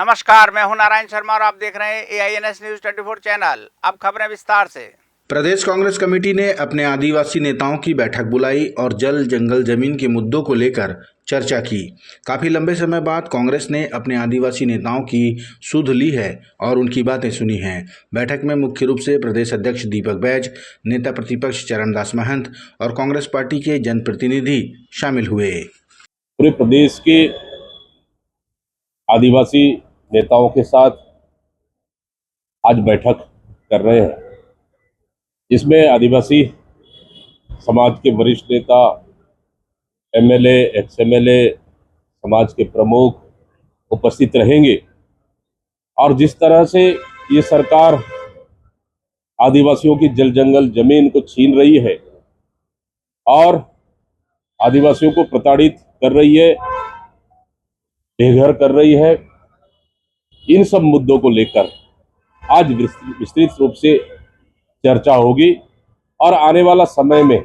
नमस्कार, मैं हूं नारायण शर्मा और आप देख रहे हैं AINS न्यूज 24 चैनल। अब खबरें विस्तार से। प्रदेश कांग्रेस कमेटी ने अपने आदिवासी नेताओं की बैठक बुलाई और जल जंगल जमीन के मुद्दों को लेकर चर्चा की। काफी लंबे समय बाद कांग्रेस ने अपने आदिवासी नेताओं की सुध ली है और उनकी बातें सुनी हैं। बैठक में मुख्य रूप से प्रदेश अध्यक्ष दीपक बैज, नेता प्रतिपक्ष चरणदास महंत और कांग्रेस पार्टी के जनप्रतिनिधि शामिल हुए। पूरे प्रदेश के आदिवासी नेताओं के साथ आज बैठक कर रहे हैं। इसमें आदिवासी समाज के वरिष्ठ नेता, MLA, ex-MLA, समाज के प्रमुख उपस्थित रहेंगे और जिस तरह से ये सरकार आदिवासियों की जल जंगल जमीन को छीन रही है और आदिवासियों को प्रताड़ित कर रही है, बेघर कर रही है, इन सब मुद्दों को लेकर आज विस्तृत रूप से चर्चा होगी और आने वाला समय में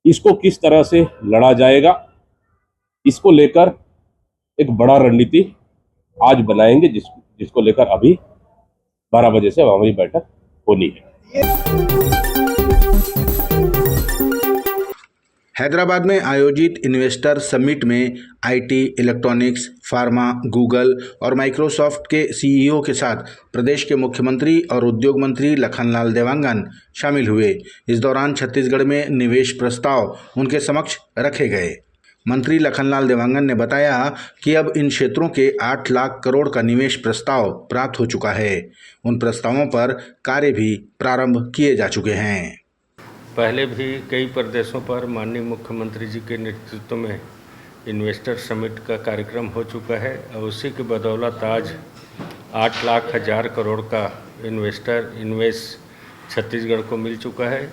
इसको किस तरह से लड़ा जाएगा, इसको लेकर एक बड़ा रणनीति आज बनाएंगे, जिसको लेकर अभी 12 बजे से हमारी बैठक होनी है। हैदराबाद में आयोजित इन्वेस्टर समिट में IT, इलेक्ट्रॉनिक्स, फार्मा, गूगल और माइक्रोसॉफ्ट के CEO के साथ प्रदेश के मुख्यमंत्री और उद्योग मंत्री लखनलाल देवांगन शामिल हुए। इस दौरान छत्तीसगढ़ में निवेश प्रस्ताव उनके समक्ष रखे गए। मंत्री लखनलाल देवांगन ने बताया कि अब इन क्षेत्रों के 8 लाख करोड़ का निवेश प्रस्ताव प्राप्त हो चुका है। उन प्रस्तावों पर कार्य भी प्रारंभ किए जा चुके हैं। पहले भी कई प्रदेशों पर माननीय मुख्यमंत्री जी के नेतृत्व में इन्वेस्टर समिट का कार्यक्रम हो चुका है और उसी की बदौलत आज 8 लाख हज़ार करोड़ का इन्वेस्ट छत्तीसगढ़ को मिल चुका है।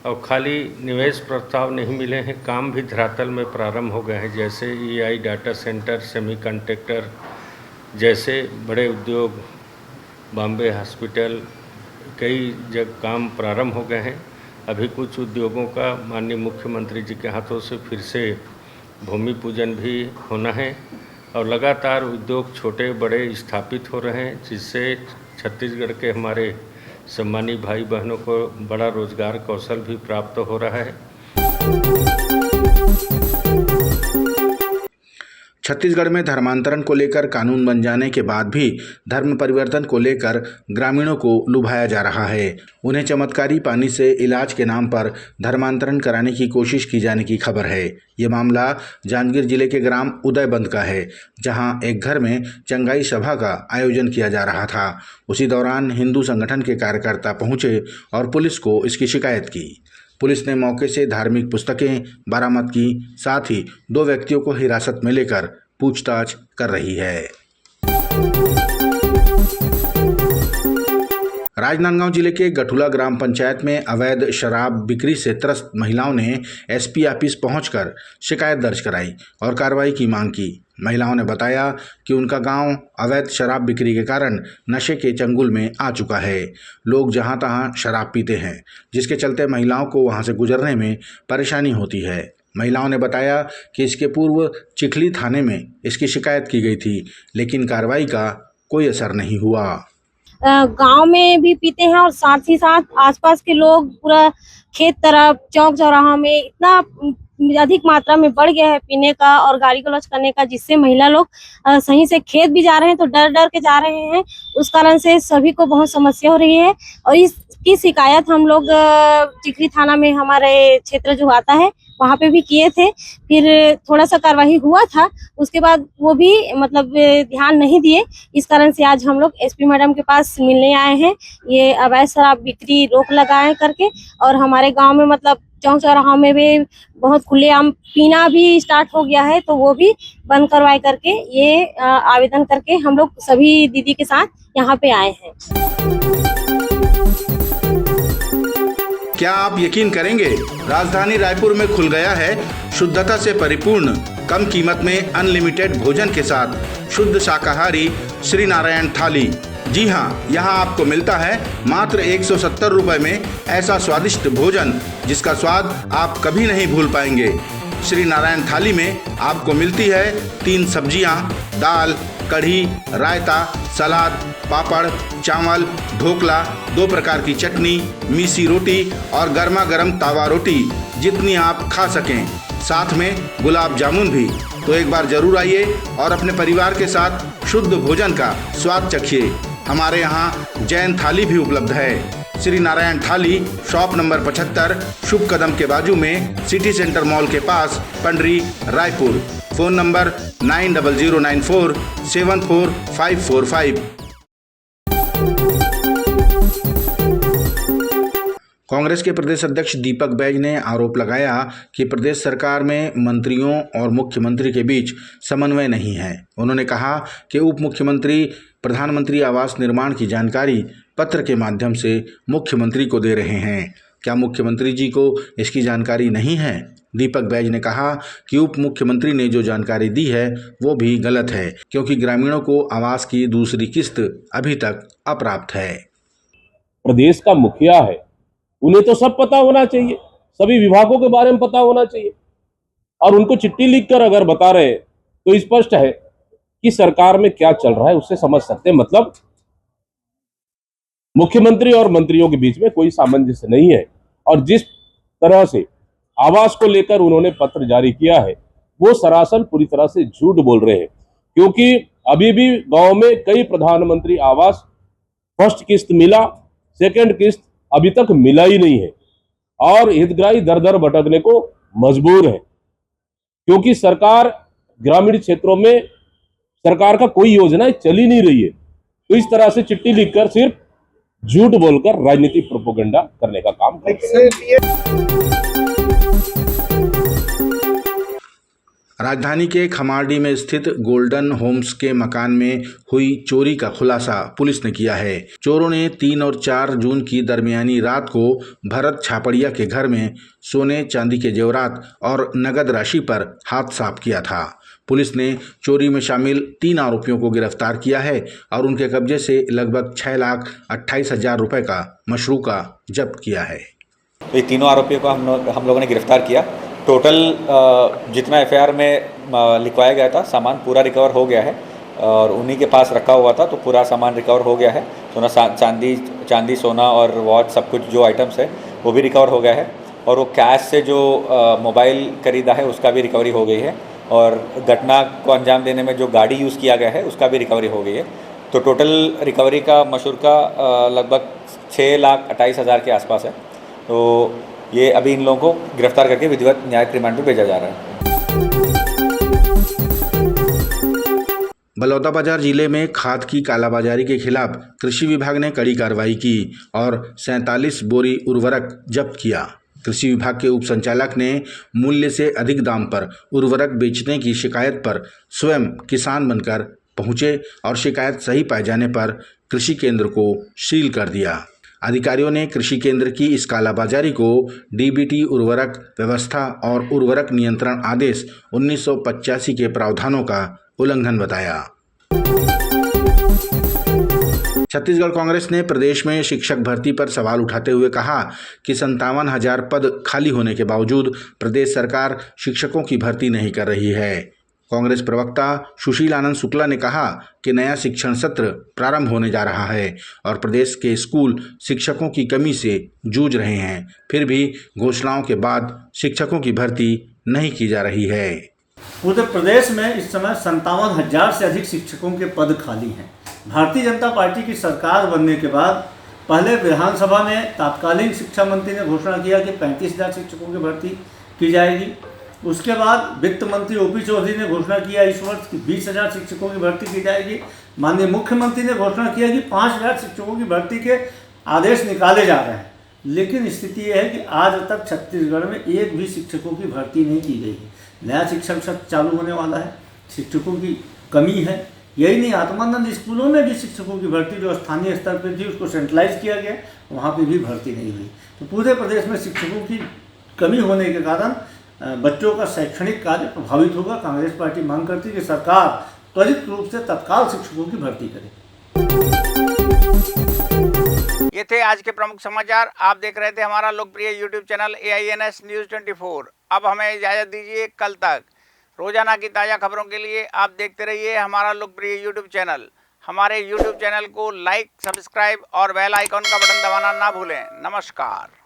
और खाली निवेश प्रस्ताव नहीं मिले हैं, काम भी धरातल में प्रारंभ हो गए हैं, जैसे EI डाटा सेंटर, सेमीकंडक्टर जैसे बड़े उद्योग, बॉम्बे हॉस्पिटल, कई जगह काम प्रारंभ हो गए हैं। अभी कुछ उद्योगों का माननीय मुख्यमंत्री जी के हाथों से फिर से भूमि पूजन भी होना है और लगातार उद्योग छोटे बड़े स्थापित हो रहे हैं, जिससे छत्तीसगढ़ के हमारे सम्मानित भाई बहनों को बड़ा रोजगार कौशल भी प्राप्त हो रहा है। छत्तीसगढ़ में धर्मांतरण को लेकर कानून बन जाने के बाद भी धर्म परिवर्तन को लेकर ग्रामीणों को लुभाया जा रहा है। उन्हें चमत्कारी पानी से इलाज के नाम पर धर्मांतरण कराने की कोशिश की जाने की खबर है। ये मामला जांजगीर जिले के ग्राम उदयबंद का है, जहां एक घर में चंगाई सभा का आयोजन किया जा रहा था। उसी दौरान हिंदू संगठन के कार्यकर्ता पहुंचे और पुलिस को इसकी शिकायत की। पुलिस ने मौके से धार्मिक पुस्तकें बरामद की, साथ ही 2 व्यक्तियों को हिरासत में लेकर पूछताछ कर रही है। राजनांदगांव जिले के गठुला ग्राम पंचायत में अवैध शराब बिक्री से त्रस्त महिलाओं ने SP ऑफिस पहुंचकर शिकायत दर्ज कराई और कार्रवाई की मांग की। महिलाओं ने बताया कि उनका गांव अवैध शराब बिक्री के कारण नशे के चंगुल में आ चुका है। लोग जहां तहां शराब पीते हैं, जिसके चलते महिलाओं को वहां से गुजरने में परेशानी होती है। महिलाओं ने बताया कि इसके पूर्व चिखली थाने में इसकी शिकायत की गई थी, लेकिन कार्रवाई का कोई असर नहीं हुआ। गांव में भी पीते हैं और साथ ही साथ आसपास के लोग पूरा खेत तरफ, चौक चौराहा में इतना अधिक मात्रा में बढ़ गया है पीने का और गाड़ी गलौज करने का, जिससे महिला लोग सही से खेत भी जा रहे हैं तो डर डर के जा रहे हैं। उस कारण से सभी को बहुत समस्या हो रही है और इसकी शिकायत हम लोग चिखली थाना में, हमारे क्षेत्र जो आता है वहाँ पे भी किए थे। फिर थोड़ा सा कार्रवाई हुआ था, उसके बाद वो भी मतलब ध्यान नहीं दिए। इस कारण से आज हम लोग SP मैडम के पास मिलने आए हैं, ये अवैध शराब बिक्री रोक लगाए करके। और हमारे गांव में मतलब चौक चौराहा में भी बहुत खुलेआम पीना भी स्टार्ट हो गया है, तो वो भी बंद करवाए करके ये आवेदन करके हम लोग सभी दीदी के साथ यहाँ पे आए हैं। क्या आप यकीन करेंगे, राजधानी रायपुर में खुल गया है शुद्धता से परिपूर्ण, कम कीमत में अनलिमिटेड भोजन के साथ शुद्ध शाकाहारी श्री नारायण थाली। जी हाँ, यहाँ आपको मिलता है मात्र 170 रुपए में ऐसा स्वादिष्ट भोजन जिसका स्वाद आप कभी नहीं भूल पाएंगे। श्री नारायण थाली में आपको मिलती है 3 सब्जियाँ, दाल, कढ़ी, रायता, सलाद, पापड़, चावल, ढोकला, 2 प्रकार की चटनी, मीसी रोटी और गर्मा गर्म तावा रोटी जितनी आप खा सकें, साथ में गुलाब जामुन भी। तो एक बार जरूर आइए और अपने परिवार के साथ शुद्ध भोजन का स्वाद चखिए। हमारे यहाँ जैन थाली भी उपलब्ध है। श्री नारायण थाली, शॉप नंबर 75, शुभ कदम के बाजू में, सिटी सेंटर मॉल के पास, पंडरी, रायपुर। Phone number 9009474545। कांग्रेस के प्रदेश अध्यक्ष दीपक बैज ने आरोप लगाया कि प्रदेश सरकार में मंत्रियों और मुख्यमंत्री के बीच समन्वय नहीं है। उन्होंने कहा कि उप मुख्यमंत्री प्रधानमंत्री आवास निर्माण की जानकारी पत्र के माध्यम से मुख्यमंत्री को दे रहे हैं। क्या मुख्यमंत्री जी को इसकी जानकारी नहीं है? दीपक बैज ने कहा कि उप मुख्यमंत्री ने जो जानकारी दी है वो भी गलत है, क्योंकि ग्रामीणों को आवास की दूसरी किस्त अभी तक अप्राप्त है। प्रदेश का मुखिया है, उन्हें तो सब पता होना चाहिए, सभी विभागों के बारे में पता होना चाहिए, और उनको चिट्ठी लिखकर अगर बता रहे हैं तो स्पष्ट है कि सरकार में क्या चल रहा है, उससे समझ सकते हैं। मतलब मुख्यमंत्री और मंत्रियों के बीच में कोई सामंजस्य नहीं है, और जिस तरह से आवास को लेकर उन्होंने पत्र जारी किया है वो सरासर पूरी तरह से झूठ बोल रहे हैं, क्योंकि अभी भी गांव में कई प्रधानमंत्री आवास फर्स्ट किस्त मिला, सेकंड किस्त अभी तक मिला ही नहीं है, और हितग्राही दर दर भटकने को मजबूर है, क्योंकि सरकार ग्रामीण क्षेत्रों में सरकार का कोई योजना चल ही नहीं रही है। तो इस तरह से चिट्ठी लिखकर सिर्फ झूठ बोलकर राजनीतिक प्रोपेगेंडा करने का काम करते हैं। राजधानी के खमारडी में स्थित गोल्डन होम्स के मकान में हुई चोरी का खुलासा पुलिस ने किया है। चोरों ने 3 और 4 जून की दरमियानी रात को भरत छापड़िया के घर में सोने चांदी के जेवरात और नगद राशि पर हाथ साफ किया था। पुलिस ने चोरी में शामिल 3 आरोपियों को गिरफ्तार किया है और उनके कब्जे से लगभग 6,28,000 रुपए का मशरूका जब्त किया है। तो ये तीनों आरोपियों को हम लोगों ने गिरफ्तार किया। टोटल जितना एफआईआर में लिखवाया गया था सामान पूरा रिकवर हो गया है, और उन्हीं के पास रखा हुआ था, तो पूरा सामान रिकवर हो गया है। सोना, चांदी, सोना और वॉच, सब कुछ जो आइटम्स है वो भी रिकवर हो गया है, और वो कैश से जो मोबाइल खरीदा है उसका भी रिकवरी हो गई है, और घटना को अंजाम देने में जो गाड़ी यूज़ किया गया है उसका भी रिकवरी हो गई है। तो टोटल रिकवरी का मशूका लगभग 6,28,000 के आसपास है। तो ये अभी इन लोगों को गिरफ्तार करके विधिवत न्यायिक रिमांड पे भेजा जा रहा है। बलौदाबाजार जिले में खाद की कालाबाजारी के खिलाफ कृषि विभाग ने कड़ी कार्रवाई की और 47 बोरी उर्वरक जब्त किया। कृषि विभाग के उप संचालक ने मूल्य से अधिक दाम पर उर्वरक बेचने की शिकायत पर स्वयं किसान बनकर पहुंचे और शिकायत सही पाए जाने पर कृषि केंद्र को सील कर दिया। अधिकारियों ने कृषि केंद्र की इस कालाबाजारी को डीबीटी उर्वरक व्यवस्था और उर्वरक नियंत्रण आदेश 1985 के प्रावधानों का उल्लंघन बताया। छत्तीसगढ़ कांग्रेस ने प्रदेश में शिक्षक भर्ती पर सवाल उठाते हुए कहा कि 57,000 पद खाली होने के बावजूद प्रदेश सरकार शिक्षकों की भर्ती नहीं कर रही है। कांग्रेस प्रवक्ता सुशील आनंद शुक्ला ने कहा कि नया शिक्षण सत्र प्रारंभ होने जा रहा है और प्रदेश के स्कूल शिक्षकों की कमी से जूझ रहे हैं, फिर भी घोषणाओं के बाद शिक्षकों की भर्ती नहीं की जा रही है। पूरे प्रदेश में इस समय 57,000 से अधिक शिक्षकों के पद खाली हैं। भारतीय जनता पार्टी की सरकार बनने के बाद पहले विधानसभा में तत्कालीन शिक्षा मंत्री ने घोषणा किया कि 35,000 शिक्षकों की भर्ती की जाएगी। उसके बाद वित्त मंत्री ओपी चौधरी ने घोषणा किया इस वर्ष कि 20,000 शिक्षकों की भर्ती की जाएगी। माननीय मुख्यमंत्री ने घोषणा किया कि 5,000 शिक्षकों की भर्ती के आदेश निकाले जा रहे हैं। लेकिन स्थिति यह है कि आज तक छत्तीसगढ़ में एक भी शिक्षकों की भर्ती नहीं की गई है। नया शिक्षण सत्र चालू होने वाला है, शिक्षकों की कमी है। यही नहीं, आत्मानंद स्कूलों में भी शिक्षकों की भर्ती जो स्थानीय स्तर पर थी उसको सेंट्रलाइज किया गया, वहाँ पे भी भर्ती नहीं हुई। तो पूरे प्रदेश में शिक्षकों की कमी होने के कारण बच्चों का शैक्षणिक कार्य प्रभावित होगा। कांग्रेस पार्टी मांग करती है कि सरकार त्वरित रूप से तत्काल शिक्षकों की भर्ती करे। ये थे आज के प्रमुख समाचार। आप देख रहे थे हमारा लोकप्रिय YouTube चैनल AINS News 24। अब हमें इजाजत दीजिए, कल तक रोजाना की ताज़ा खबरों के लिए आप देखते रहिए हमारा लोकप्रिय यूट्यूब चैनल। हमारे यूट्यूब चैनल को लाइक, सब्सक्राइब और बेल आइकॉन का बटन दबाना ना भूलें। नमस्कार।